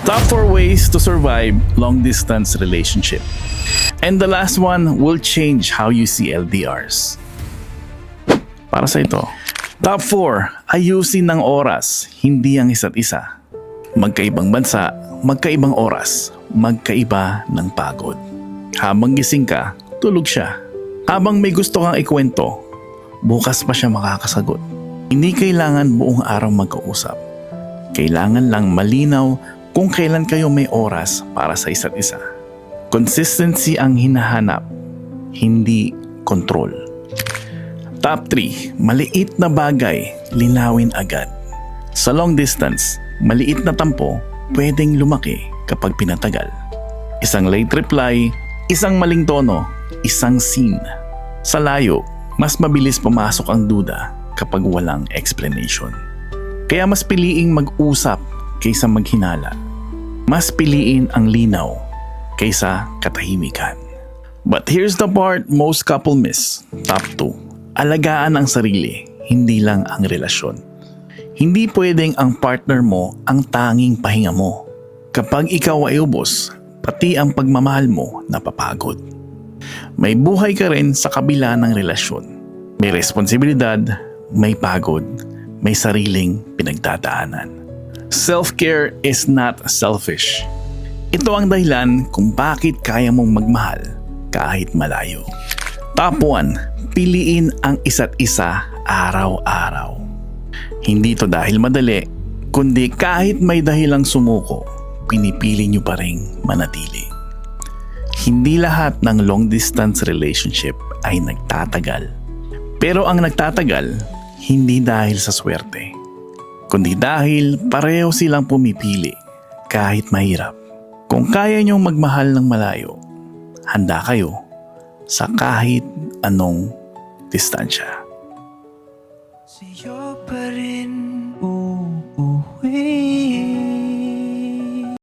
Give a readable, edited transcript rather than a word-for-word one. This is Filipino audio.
Top 4 ways to survive long-distance relationship. And the last one will change how you see LDRs. Para sa ito. Top 4. Ayusin ng oras, hindi ang isa't isa. Magkaibang bansa, magkaibang oras, magkaiba ng pagod. Habang gising ka, tulog siya. Habang may gusto kang ikwento, bukas pa siya makakasagot. Hindi kailangan buong araw magkausap. Kailangan lang malinaw kung kailan kayo may oras para sa isa't isa. Consistency ang hinahanap, hindi control. Top 3. Maliit na bagay, linawin agad. Sa long distance, maliit na tampo pwedeng lumaki kapag pinatagal. Isang late reply, isang maling tono, isang scene. Sa layo, mas mabilis pumasok ang duda kapag walang explanation. Kaya mas piliing mag-usap kaysa maghinala. Mas piliin ang linaw kaysa katahimikan. But here's the part most couple miss. Top 2. Alagaan ang sarili, hindi lang ang relasyon. Hindi pwedeng ang partner mo ang tanging pahinga mo. Kapag ikaw ay ubos, pati ang pagmamahal mo napapagod. May buhay ka rin sa kabila ng relasyon. May responsibilidad, may pagod, may sariling pinagdadaanan. Self-care is not selfish. Ito ang dahilan kung bakit kaya mong magmahal kahit malayo. Top 1. Piliin ang isa't isa araw-araw. Hindi ito dahil madali, kundi kahit may dahilang sumuko, pinipili nyo pa rin manatili. Hindi lahat ng long-distance relationship ay nagtatagal. Pero ang nagtatagal, hindi dahil sa swerte, kundi dahil pareho silang pumipili kahit mahirap. Kung kaya nyong magmahal ng malayo, handa kayo sa kahit anong distansya.